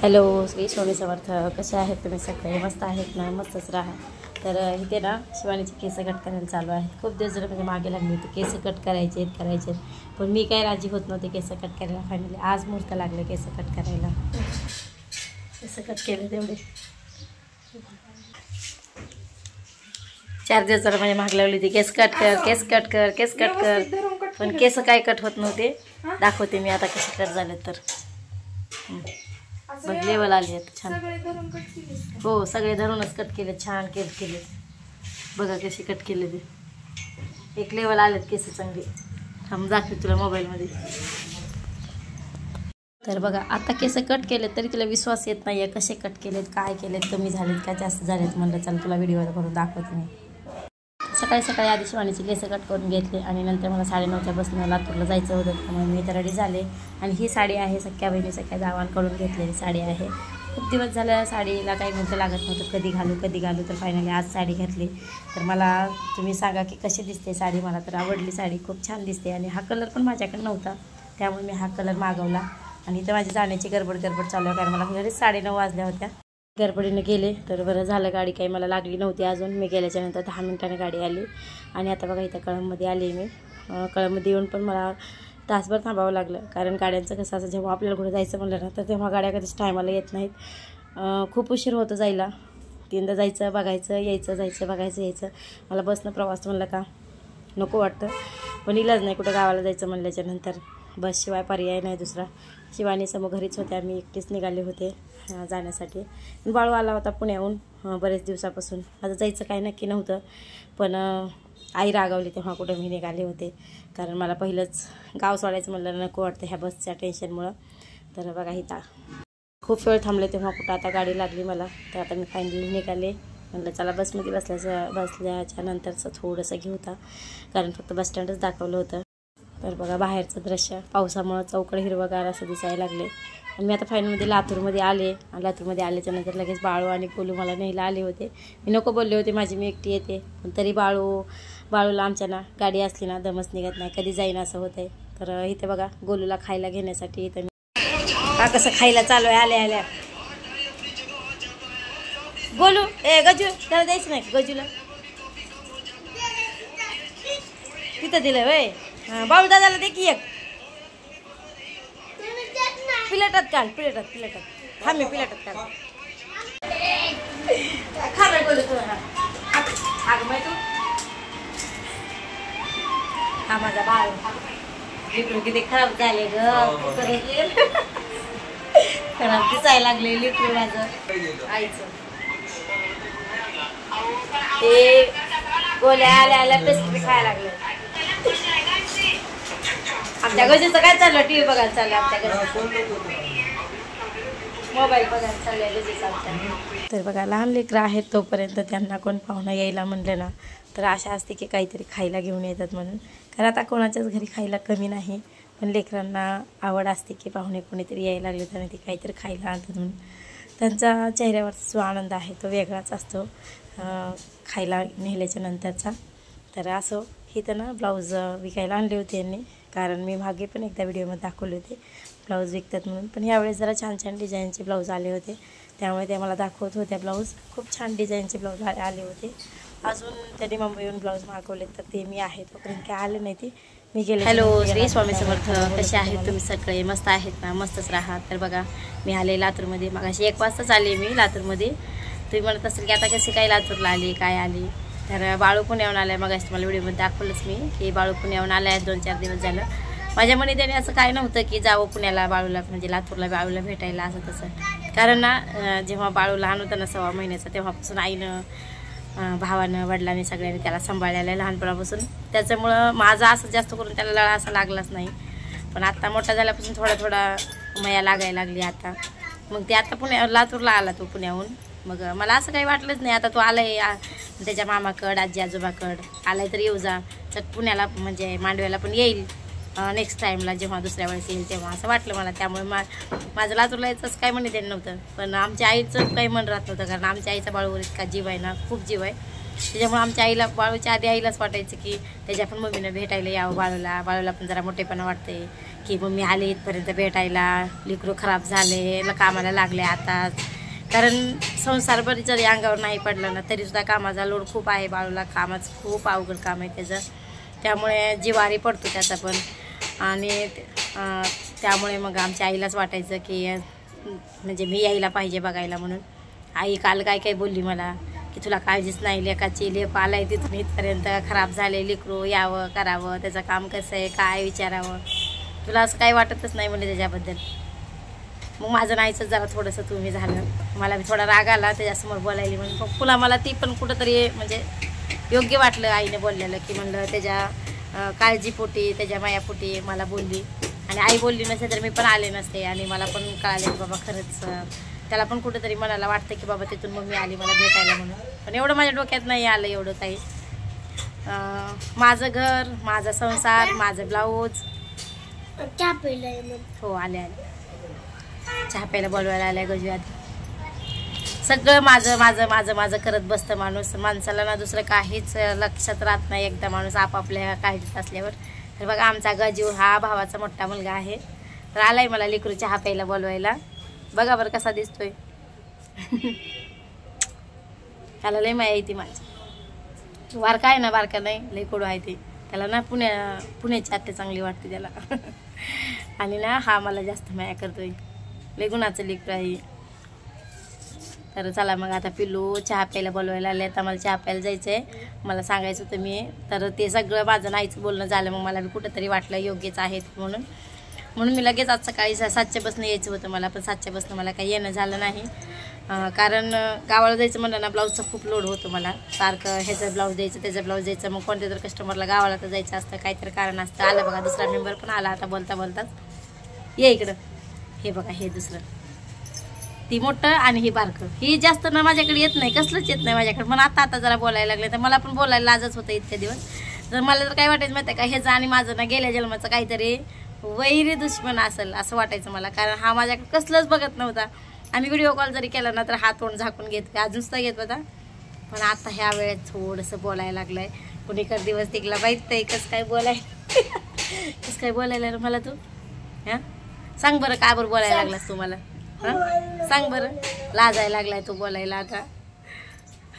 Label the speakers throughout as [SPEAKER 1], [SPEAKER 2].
[SPEAKER 1] Hello, Shri Swami Samarth. कसे आहेत तुम्ही सगळे? मस्त आहेत ना? मस्तच राहा. तर इथे ना शिवानीचे केस कट करायला चालू आहेत. खूप दिवस झाले म्हणजे मागे लागले होते केस कट करायचे पण मी काही राजी होत नव्हते केस कट करायला. फायनली आज मुहूर्त लागले केस कट करायला. केस कट केले तेवढे 4 दिवस झाले माझ्या माग लागली होती केस कट कर, केस कट कर, केस कट कर. पण केस काय कट होत नव्हते. दाखवते मी आता कसे कट झाले. तर बघ लेवल आली आहेत छान. हो, सगळे धरूनच कट केले. छान केले. बघा कसे कट केले ते. एक लेवल आलेत केस चांगले. थांब दाखवते तुला मोबाईलमध्ये. तर बघा आता केस कट केले तरी तुला विश्वास येत नाही आहे कसे कट केलेत, काय केलेत, कमी झालेत का जास्त झालेत. म्हणलं चल तुला व्हिडिओ करून दाखवते मी. सकाळी आधी शिवानीचे केस कट करून घेतले आणि नंतर मला 9:30च्या बसनं लातूरला जायचं होतं. त्यामुळे मी तर रेडी झाले. आणि ही साडी आहे सख्या बहिणी सख्या जावांकडून घेतलेली साडी आहे. खूप दिवस झालं साडीला काही मिळतं लागत नव्हतं, कधी घालू. तर फायनली आज साडी घातली. तर मला तुम्ही सांगा की कशी दिसते साडी. मला तर आवडली साडी, खूप छान दिसते. आणि हा कलर पण माझ्याकडे नव्हता त्यामुळे मी हा कलर मागवला. आणि इथं माझी जाण्याची गडबड चालू आहे कारण मला घरीच 9:30 वाजल्या होत्या. गडबडीने गेले तर बरं झालं. गाडी काही मला लागली नव्हती अजून. मी गेल्याच्यानंतर 10 मिनिटांनी गाडी आली. आणि आता बघा इथं कळंबमध्ये आली मी. कळंबमध्ये येऊन पण मला तासभर थांबावं लागलं कारण गाड्यांचं कसं असं जेव्हा आपल्याला कुठे जायचं म्हणलं ना तर तेव्हा गाड्या कधीच टायमाला येत नाहीत. खूप उशीर होतं जायला. 3दा जायचं बघायचं यायचं, जायचं बघायचं यायचं. मला बसनं प्रवास म्हणलं का नको वाटतं. पण इलाज नाही कुठं गावाला जायचं म्हणल्याच्यानंतर. बसशिवाय पर्याय नाही दुसरा. शिवानी समोर घरीच होत्या, मी एकटीच निघाले होते जाण्यासाठी. बाळू आला होता पुण्याहून बरेच दिवसापासून. माझं जायचं काही नक्की नव्हतं पण आई रागावली तेव्हा कुठं मी निघाले होते कारण मला पहिलंच गाव सोडायचं म्हणलं नको वाटतं ह्या बसच्या टेन्शनमुळं. तर बघा इथं खूप वेळ थांबले तेव्हा कुठं आता गाडी लागली मला. तर आता मी फायनली निघाले. म्हणलं चला बसमध्ये बसल्याच्या नंतरचं थोडंसं घेऊ होता कारण फक्त बसस्टँडच दाखवलं होतं. तर बघा बाहेरचं दृश्य पावसामुळं चौकड हिरवगार असं दिसायला लागले. आणि मी आता फायनलमध्ये लातूरमध्ये आले. लातूरमध्ये आल्याच्यानंतर लगेच बाळू आणि कोलू मला न्यायला आले होते. मी नको बोलले होते मी एकटी येते पण तरी बाळूला आमच्या ना गाडी असली ना दमच निघत नाही, कधी जाईन असं होतं आहे. तर इथे बघा गोलूला खायला घेण्यासाठी इथं मी कसं खायला चालू आहे आल्या गोलू गजू त्याला द्यायचं नाही गजूला तिथं दिलं वय. हां बाळू दादाला दे की एक प्लेटात काढ प्लेटात हा मी प्लेटात काढ खा बाय गोलू तू. अगं बाय तू हा माझा बाळ लिटू किती खराब झाले ग. खराब दिसायला लागले लिटू माझं आईचं. ते गोल्या आल्या पेस्ट्री खायला लागले. आमच्या गजूचं काय चाललं? टीव्ही बघायला चाललं आमच्या गजूचं. मोबाईल बघायला चाललंय गजूचं आमच्या. तर बघा लहान लेकरं आहेत तोपर्यंत त्यांना कोण पाहुणा यायला म्हणलं ना तर आशा असते की काहीतरी खायला घेऊन येतात म्हणून. कारण आता कोणाच्याच घरी खायला कमी नाही पण लेकरांना आवड असते की पाहुणे कोणीतरी यायला लागले तर ते काहीतरी खायला आणतात म्हणून. त्यांचा चेहऱ्यावरचा जो आनंद आहे तो वेगळाच असतो खायला नेल्याच्या नंतरचा. तर असो इथं ना ब्लाऊज विकायला आणले होते यांनी कारण मी मागे पण एकदा व्हिडिओमध्ये दाखवले होते ब्लाऊज विकतात म्हणून. पण यावेळेस जरा छान डिझाईनचे ब्लाऊज आले होते त्यामुळे ते मला दाखवत होत्या. ब्लाऊज खूप छान डिझाईनचे ब्लाऊज आले होते. अजून त्यांनी मुंबईहून ब्लाऊज मागवले तर ते मी आहे तोपर्यंत काय आले नाही ते मी गेले. हॅलो, श्री स्वामी समर्थ. कसे आहेत तुम्ही सगळे? मस्त आहेत ना? मस्तच राहा. तर बघा मी आले लातूरमध्ये. मगाशी 1 वाजताच आले मी लातूरमध्ये. तुम्ही म्हणत असेल की आता कसे काय लातूरला आली काय आली. तर बाळू पुण्याहून आलं आहे. मगाशी तुम्हाला व्हिडिओमध्ये दाखवलंच मी की बाळू पुण्याहून आलं आहे. 2-4 दिवस झालं. माझ्या मनी त्याने असं काय नव्हतं की जावं पुण्याला बाळूला म्हणजे लातूरला बाळूला भेटायला असं तसं. कारण ना जेव्हा बाळू लहान होतं ना 6 महिन्याचं तेव्हापासून आईनं भावानं वडिलांनी सगळ्यांनी त्याला सांभाळलेलं आहे लहानपणापासून. त्याच्यामुळं माझा असं जास्त करून त्याला लळा असा लागलाच नाही. पण आत्ता मोठा झाल्यापासून थोडा मया लागायला लागली आता. मग ते आता लातूरला आला तो पुण्याहून. मग मला असं काही वाटलंच नाही. आता तो आला आहे त्याच्या मामाकडं आजी आजोबाकडं आलाय तर येऊ जा तर पुण्याला म्हणजे मांडव्याला पण येईल नेक्स्ट टाईमला जेव्हा दुसऱ्या वेळेस येईल तेव्हा असं वाटलं मला. त्यामुळे माझं लातूरला यायचंच काय म्हणे देणं नव्हतं पण आमच्या आईचं काही मन राहत नव्हतं कारण आमच्या आईचा बाळूवर इतका जीव आहे ना खूप जीव आहे. त्याच्यामुळे आमच्या आईला बाळूच्या आधी आईलाच वाटायचं की त्याच्या पण मम्मीनं भेटायला यावं बाळूला पण जरा मोठेपणा वाटते की मम्मी आले इथपर्यंत भेटायला, लेकरू खराब झाले, कामाला लागले आताच. कारण संसार बरी जरी अंगावर नाही पडला ना तरीसुद्धा कामाचा लोड खूप आहे बाळूला, कामाचं खूप अवघड काम आहे त्याचं, त्यामुळे जिवारी पडतो त्याचा पण. आणि त्यामुळे मग आमच्या आईलाच वाटायचं की म्हणजे मी यायला पाहिजे बघायला म्हणून. आई काल काय बोलली मला की तुला काळजीच नाही लेकाची, लेक आलाय तिथून इथपर्यंत, खराब झाले लेकरू, यावं करावं, त्याचं काम कसं आहे काय विचारावं, तुला असं काही वाटतच नाही म्हणजे त्याच्याबद्दल. मग माझं नाहीच जरा थोडंसं तुम्ही झालं, मला थोडा राग आला त्याच्यासमोर बोलायली म्हणून. मग पुन्हा मला ती पण कुठंतरी म्हणजे योग्य वाटलं आईने बोललेलं की म्हणलं त्याच्या काळजीपोटी त्याच्या मायापोटी मला बोलली. आणि आई बोलली नसते तर मी पण आले नसते आणि मला पण कळाले की बाबा खरंच त्याला पण कुठंतरी मनाला वाटतं की बाबा तिथून मम्मी आली मला भेटायला म्हणून. पण एवढं माझ्या डोक्यात नाही आलं एवढं काही. माझं घर, माझा संसार, माझं ब्लाऊज.
[SPEAKER 2] चहा प्यायला
[SPEAKER 1] हो आले चहा प्यायला बोलवायला आल्या गजव्यात. सगळं माझं माझं माझं माझं करत बसतं माणूस. माणसाला ना दुसरं काहीच लक्षात राहत नाही एकदा माणूस आपापल्या काळजीत असल्यावर. तर बघा आमचा गजू हा भावाचा मोठा मुलगा आहे, तर आलाय मला लेकरू चहा प्यायला बोलवायला. बघा बरं कसा दिसतोय. त्याला लय माया येते माझी. बारका आहे ना, बारका नाही लय कडू आहे ते. त्याला ना पुण्याची आत्या चांगली वाटते त्याला. आणि ना हा मला जास्त माया करतोय, लय गुणाचं लेकरू आहे. तर चला मग आता पिल्लू चहा प्यायला बोलवायला आले, आता मला चहा प्यायला जायचं आहे. मला सांगायचं होतं मी, तर ते सगळं माझं नाहीच बोलणं झालं. मग मला बी कुठंतरी वाटलं योग्यच आहे म्हणून मी लगेच आज सकाळी 7च्या बसनं यायचं होतं मला, पण 7च्या बसनं मला काही येणं झालं नाही. कारण गावाला जायचं म्हणलं ना ब्लाऊजचा खूप लोड होतो मला. सारखं ह्याचं ब्लाऊज द्यायचं त्याचं ब्लाऊज द्यायचं, मग कोणत्या तर कस्टमरला गावाला तर जायचं असतं, काहीतरी कारण असतं. आलं बघा दुसरा मेंबर पण आला आता बोलताच. ये इकडं. हे बघा हे दुसरं, ती मोठं आणि ही बारकं. ही जास्त ना माझ्याकडे येत नाही, कसलंच येत नाही माझ्याकडे. पण आता जरा बोलायला लागले, तर मला पण बोलायला लाजच होतं इतके दिवस. तर मला तर काय वाटायचं माहिती आहे का, ह्याचं आणि माझं ना गेल्या जन्माचं काहीतरी वैरी दुश्मन असेल असं वाटायचं मला. कारण हा माझ्याकडे कसलंच बघत नव्हता. आम्ही व्हिडिओ कॉल जरी केला ना तर हा तोंड झाकून घेत, अजूनच घेत होता. पण आता ह्या वेळेत थोडंसं बोलायला लागलंय. कुणीकडे दिवस टिकला बाई कसं काय बोलायला मला तू हां सांग बरं, का बरं बोलायला लागलास तू मला? हां सांग बरं, लाजायला लागलाय तू बोलायला आता.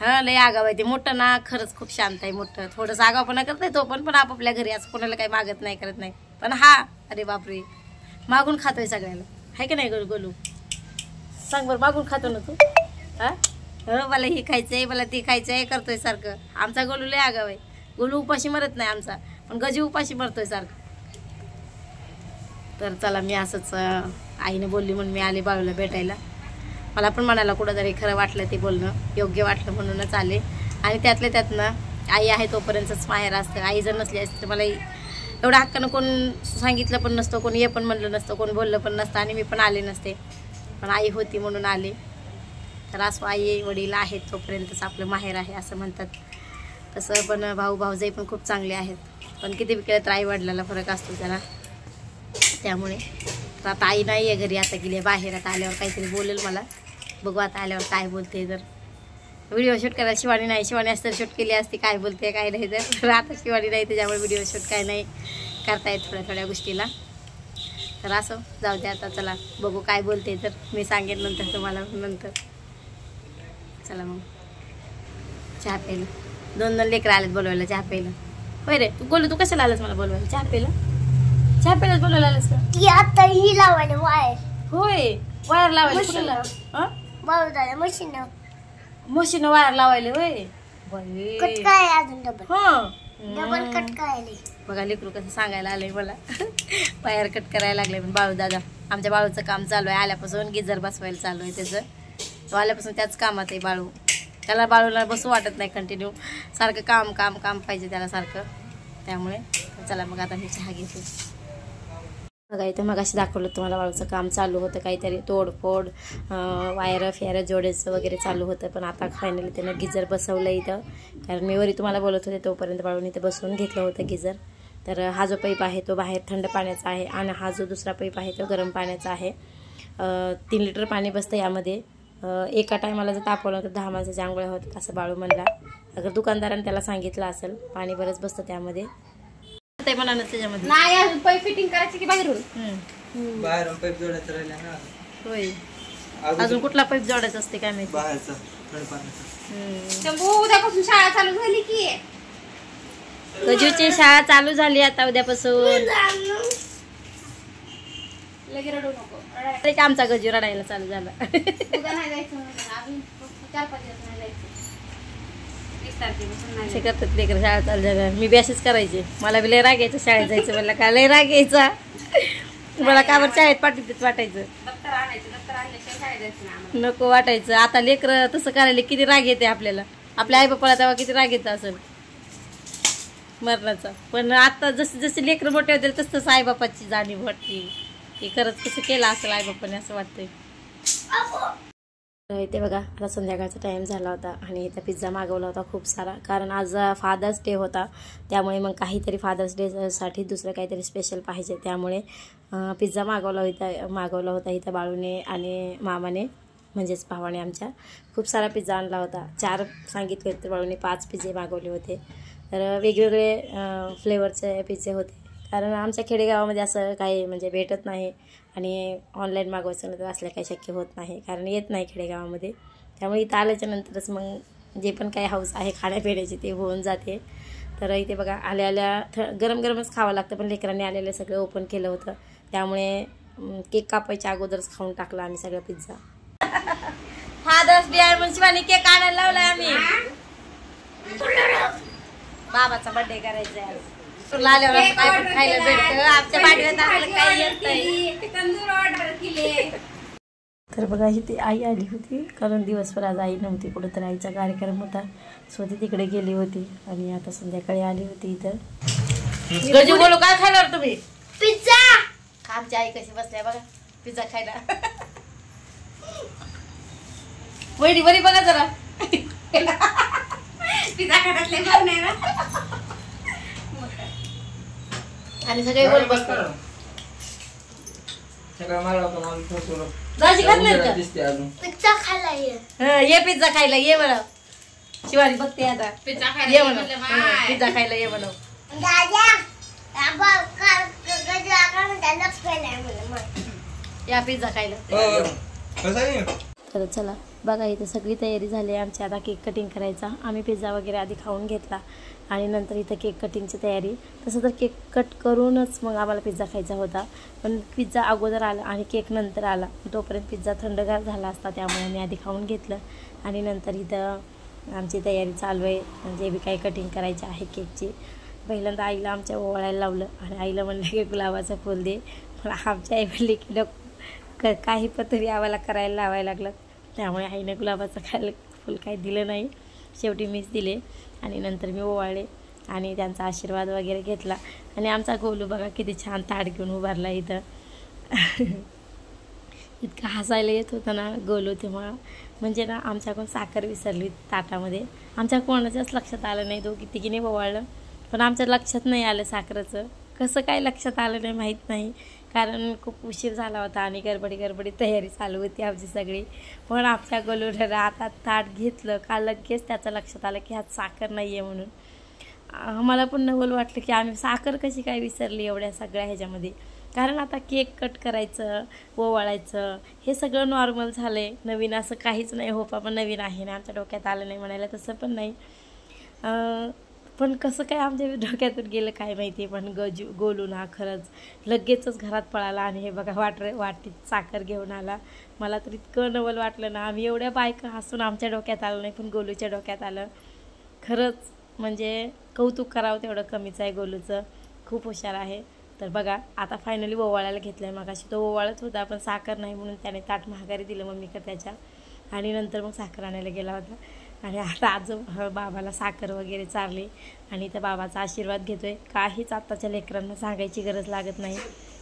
[SPEAKER 1] हां लय आगाव आहे ते मोठं ना, खरंच खूप शांत आहे मोठं. थोडंसं आगावपणा करत तो पण आपापल्या घरी असं कोणाला काही मागत नाही करत नाही. पण हा अरे बापरे मागून खातोय सगळ्याला, आहे की नाही गोलू? सांग बरं, मागून खातो ना तू? हां हो मला हे खायचं आहे, मला ते खायचं आहे करतोय सारखं. आमचा गोलू लय आगाव आहे. गोलू उपाशी मरत नाही आमचा, पण गजी उपाशी मरतोय सारखं. तर चला मी असंच आईने बोलली म्हणून मी आले बाळूला भेटायला. मला पण मनाला कुठंतरी खरं वाटलं, ते बोलणं योग्य वाटलं म्हणूनच आले. आणि त्यातल्या त्यातनं आई आहे तोपर्यंतच माहेर असतं. आई जर नसली असते तर मला एवढं हक्कानं कोण सांगितलं पण नसतं, कोण ये पण म्हणलं नसतं, कोण बोललं पण नसतं आणि मी पण आले नसते. पण आई होती म्हणून आले. तर असं आई वडील आहेत तोपर्यंतच आपलं माहेर आहे असं म्हणतात. तसं पण भाऊजाई पण खूप चांगले आहेत. पण किती केलं तर आई वडिलाला फरक असतो जरा, त्यामुळे. तर आता आई नाही आहे घरी, आता गेली बाहेर. आता आल्यावर काहीतरी बोलेल मला, बघू आता आल्यावर काय बोलते. तर व्हिडिओ शूट करायला शिवानी नाही, शिवानी असतं शूट केली असती काय बोलते काय नाही. तर आता शिवानी नाही त्याच्यामुळे व्हिडिओ शूट काय नाही करता येत थोड्या गोष्टीला. तर असं जाऊ दे आता, चला बघू काय बोलते. तर मी सांगेन नंतर तुम्हाला नंतर. चला मग चहा प्यायला. 2 लेकरं आलेत बोलवायला चहा प्यायला. होय रे तू कशाला आलंस मला बोलवायला चहा प्यायला? चहा प्यायलाच बोलवायला आलंस का?
[SPEAKER 2] ती आता ही लावायला वायर.
[SPEAKER 1] होय वायर लावायला मशीन वायर लावायला. होय
[SPEAKER 2] कट काय अजून
[SPEAKER 1] डबल
[SPEAKER 2] कट काय
[SPEAKER 1] बघा लेकरू कसं सांगायला आलंय मला. वायर कट करायला लागले. पण बाळू दादा आमच्या बाळूचं काम चालू आहे, आल्यापासून गिझर बसवायला चालू आहे त्याचं. तो आल्यापासून त्याच कामात आहे बाळू. त्याला बाळूला बसू वाटत नाही, कंटिन्यू सारखं काम काम काम पाहिजे त्याला सारखं. त्यामुळे चला मग आता मी चहा घेते. बघा इथं मग अशी दाखवलं तुम्हाला बाळूचं काम चालू होतं, काहीतरी तोडफोड वायर फेऱ्या जोडायचं वगैरे चालू होतं. पण आता फायनली त्यानं गिझर बसवलं इथं. कारण मी वरी तुम्हाला बोलत होते तोपर्यंत बाळूने इथं बसवून घेतलं होतं गिझर. तर हा जो पाईप आहे तो बाहेर थंड पाण्याचा आहे आणि हा जो दुसरा पाईप आहे तो गरम पाण्याचा आहे. 3 लिटर पाणी बसतं यामध्ये. एका टायमाला जर तापवलं तर 10 माणसाच्या आंघोळ्या होतात असं बाळू म्हणला. अगर दुकानदाराने त्याला सांगितलं असेल पाणी बरंच बसतं त्यामध्ये ते म्हणा ना त्याच्यामध्ये
[SPEAKER 3] नाही अजून पाईप फिटिंग करायची की बाहेरून
[SPEAKER 4] बाहेरून पाईप जोडायचं राहिला ना
[SPEAKER 1] होय अजून कुठला पाईप जोडायचा असते काय माहिती
[SPEAKER 4] बाहेरचा थंड पाण्याचा
[SPEAKER 3] शंभू उद्यापासून शाळा चालू झाली की
[SPEAKER 1] गजूची शाळा चालू झाली आता उद्यापासून
[SPEAKER 3] लगे रडू नको
[SPEAKER 1] तरी आमचा गजू रडायला चालू झाला
[SPEAKER 3] उद्या नाही जायचं अजून 4-5 दिवस नाही जायचं 20 तारखेपासून नाही
[SPEAKER 1] असे करतात लेकर शाळा चालू झाल्या मी बी अशीच करायचे मला बी लय राग यायचं शाळेत जायचं मला का लय राग यायचा मला का बरं शाळेत पाठवतेच वाटायचं
[SPEAKER 3] दप्तर आणायचं दप्तर आणल्याशिवाय शाळेत जायचं नाही आम्हाला
[SPEAKER 1] नको वाटायचं आता लेकर तसं करायला किती राग येते आपल्याला आपल्या आई बापाला तेव्हा किती राग येतं असेल मरणाचा पण आता जसे जसे लेकर मोठे होते तस तसं आई बापाची जाणीव वाटते की खरंच कसं केलं असेल आई बापाने असं वाटतंय इथे बघा आता संध्याकाळचा टाइम झाला होता आणि इथं पिझ्झा मागवला होता खूप सारा कारण आज फादर्स डे होता त्यामुळे मग काहीतरी फादर्स डे साठी दुसरं काहीतरी स्पेशल पाहिजे त्यामुळे पिझ्झा मागवला होता इथं बाळूने आणि मामाने म्हणजेच भावाने आमच्या खूप सारा पिझ्झा आणला होता 4 सांगितले होते बाळूने 5 पिझ्झे मागवले होते तर वेगवेगळे फ्लेवरचे पिझ्झे होते कारण आमच्या खेडेगावामध्ये असं काही म्हणजे भेटत नाही आणि ऑनलाईन मागवायचं तर असलं काही शक्य होत नाही कारण येत नाही खेडेगावामध्ये त्यामुळे इथं आल्याच्या नंतरच मग जे पण काही हाऊस आहे खाण्यापिण्याची ते होऊन जाते तर इथे बघा आल्या गरम गरमच खावं लागतं पण लेकरांनी आलेलं सगळं ओपन केलं होतं त्यामुळे केक कापायच्या अगोदरच खाऊन टाकला आम्ही सगळं पिझ्झा फादर्स डे आहे म्हणून शिवानी केक आणायला लावलाय आम्ही बाबाचा बर्थडे करायचा आहे खायला भेटतं आमच्या तर बघा इथे आई आली होती कारण दिवसभर आज आई नव्हती कुठं तर आईचा कार्यक्रम होता सो ती तिकडे गेली होती आणि आता संध्याकाळी आली होती इथं गजू बोलू काय खाणार तुम्ही
[SPEAKER 2] पिझ्झा
[SPEAKER 1] आमची आई कशी बसल्या बघा पिझ्झा खायला वहिनी बरी बघा जरा
[SPEAKER 3] पिझ्झा खाण्यातले भाव नाही ना
[SPEAKER 1] आणि सगळे बोल बसतात
[SPEAKER 4] सगळं मला होतं मला थोडं
[SPEAKER 1] दाजी खात नाहीत का
[SPEAKER 4] दिसते अजून
[SPEAKER 2] पिझ्झा खायला ये
[SPEAKER 1] ये पिझ्झा खायला ये म्हणा शिवानी बघते आता
[SPEAKER 3] पिझ्झा
[SPEAKER 1] ये
[SPEAKER 3] खायला
[SPEAKER 1] म्हणा
[SPEAKER 3] म्हणलं बाय.
[SPEAKER 1] पिझ्झा खायला ये म्हणा
[SPEAKER 2] दादा आबा गजरा का त्याला खायला म्हणलं
[SPEAKER 1] या पिझ्झा खायला
[SPEAKER 4] कसं आहे
[SPEAKER 1] तर चला बघा इथे सगळी तयारी झाली आहे आमची आता केक कटिंग करायचा आम्ही पिझ्झा वगैरे आधी खाऊन घेतला आणि नंतर इथं केक कटिंगची तयारी तसं तर केक कट करूनच मग आम्हाला पिझ्झा खायचा होता पण पिझ्झा अगोदर आला आणि केक नंतर आला तोपर्यंत पिझ्झा थंडगार झाला असता त्यामुळे आम्ही आधी खाऊन घेतलं आणि नंतर इथं आमची तयारी चालू आहे जे बी काही कटिंग करायची आहे केकची पहिल्यांदा आईला आमच्या ओवाळायला लावलं आणि आईला म्हणलं की गुलाबाचं फूल दे पण आमच्या आई म्हणली की काही पद्धती आम्हाला करायला लावायला लागलं त्यामुळे आईने गुलाबाचं फुल काही दिलं नाही शेवटी मीच दिले आणि नंतर मी ओवाळले आणि त्यांचा आशीर्वाद वगैरे घेतला आणि आमचा गोलू बघा किती छान ताट घेऊन उभारला इथं इतकं हसायला येत होतं ना गोलू तेव्हा म्हणजे ना आमच्याकडून साखर विसरली ताटामध्ये आमच्या कोणाच्याच लक्षात आलं नाही दोघी तिघीने ओवाळलं पण आमच्या लक्षात नाही आलं साखरेचं कसं काय लक्षात आलं नाही माहीत नाही कारण खूप उशीर झाला होता आणि गडबडी तयारी चालू होती आमची सगळी पण आमच्या गोलूनं आता ताट घेतलं का लगेच त्याचं लक्षात आलं की ह्यात साखर नाही आहे म्हणून आम्हाला पण नवल वाटलं की आम्ही साखर कशी काय विसरली एवढ्या सगळ्या ह्याच्यामध्ये कारण आता केक कट करायचं ओवाळायचं हे सगळं नॉर्मल झालं आहे नवीन असं काहीच नाही हो पण नवीन आहे ना आमच्या डोक्यात आलं नाही म्हणायला तसं पण नाही पण कसं काय आमच्या डोक्यातून गेलं काय माहिती पण गोलू ना खरंच लगेचच घरात पळाला आणि हे बघा वाटीत साखर घेऊन आला मला तर इतकं नवल वाटलं ना आम्ही एवढ्या बायका हसून आमच्या डोक्यात आलं नाही पण गोलूच्या डोक्यात आलं खरंच म्हणजे कौतुक करावं तेवढं कमीच आहे गोलूचं खूप हुशार आहे तर बघा आता फायनली ओवाळायला घेतलं आहे मगाशी तो ओवाळत होता पण साखर नाही म्हणून त्याने ताट महागारी दिलं मम्मीकडे त्याच्या आणि नंतर मग साखर आणायला गेला होता आणि आता आज बाबाला साखर वगैरे चारली आणि त्या बाबाचा आशीर्वाद घेतोय काहीच आत्ताच्या लेकरांना सांगायची गरज लागत नाही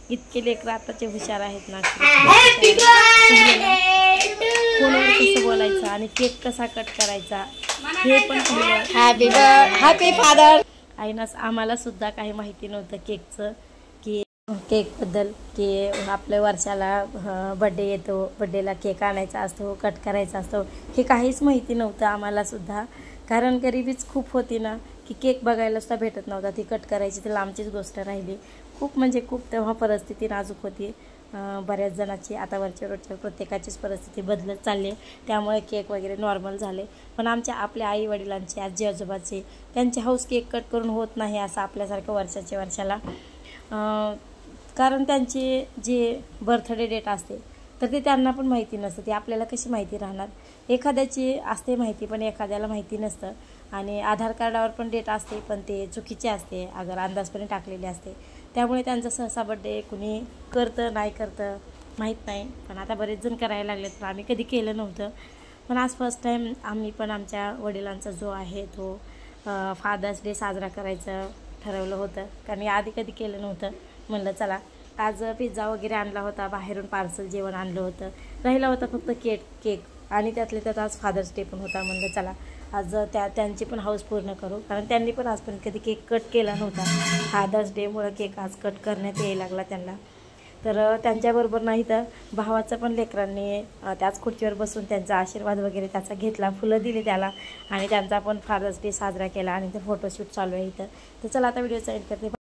[SPEAKER 1] इतके लेकरं आत्ताचे हुशार आहेत ना कोणाला कसं बोलायचं आणि केक कसा कट करायचा हे पण हॅपी फादर आईना आम्हाला सुद्धा काही माहिती नव्हतं केकचं की केकबद्दल की आपल्या वर्षाला बड्डे येतो बड्डेला केक आणायचा असतो कट करायचा असतो हे काहीच माहिती नव्हतं आम्हाला सुद्धा कारण गरिबीच खूप होती ना, की केक बघायला सुद्धा भेटत नव्हता. ती कट करायची ती लांबचीच गोष्ट राहिली. खूप म्हणजे खूप तेव्हा परिस्थिती नाजूक होती बऱ्याच जणांची. आता वरच्या प्रत्येकाचीच परिस्थिती बदलत चालली आहे, त्यामुळे केक वगैरे नॉर्मल झाले. पण आपल्या आई वडिलांचे, आजी आजोबाचे, त्यांची हौस केक कट करून होत नाही असं आपल्यासारखं वर्षाच्या वर्षाला. कारण त्यांची जे बर्थडे डेट असते तर ते त्यांना पण माहिती नसतं. ती आपल्याला कशी माहिती राहणार? एखाद्याची असते माहिती पण एखाद्याला माहिती नसतं. आणि आधार कार्डावर पण डेट असते पण ते चुकीचे असते, अगर अंदाजपणे टाकलेले असते. त्यामुळे त्यांचा सहसा बड्डे कुणी करतं नाही करतं माहीत नाही. पण आता बरेच जण करायला लागलेत, पण आम्ही कधी केलं नव्हतं. पण आज फर्स्ट टाईम आम्ही पण आमच्या वडिलांचा जो आहे तो फादर्स डे साजरा करायचं ठरवलं होतं. कारण मी आधी कधी केलं नव्हतं. म्हणलं चला आज पिझ्झा वगैरे आणला होता, बाहेरून पार्सल जेवण आणलं होतं, राहिला होता फक्त केक आणि त्यातले त्यात आज फादर्स डे पण होता. म्हणलं चला आज त्यांची पण हाऊस पूर्ण करू, कारण त्यांनी पण आजपर्यंत कधी केक कट केला नव्हता. फादर्स डेमुळं केक आज कट करण्यात यायला लागला त्यांना. तर त्यांच्याबरोबर नाही तर भावाचं पण लेकरांनी त्याच खुर्चीवर बसून त्यांचा आशीर्वाद वगैरे त्याचा घेतला, फुलं दिली त्याला आणि त्यांचा पण फादर्स डे साजरा केला आणि ते फोटोशूट चालू आहे इथं. तर चला आता व्हिडिओचा एंड करते.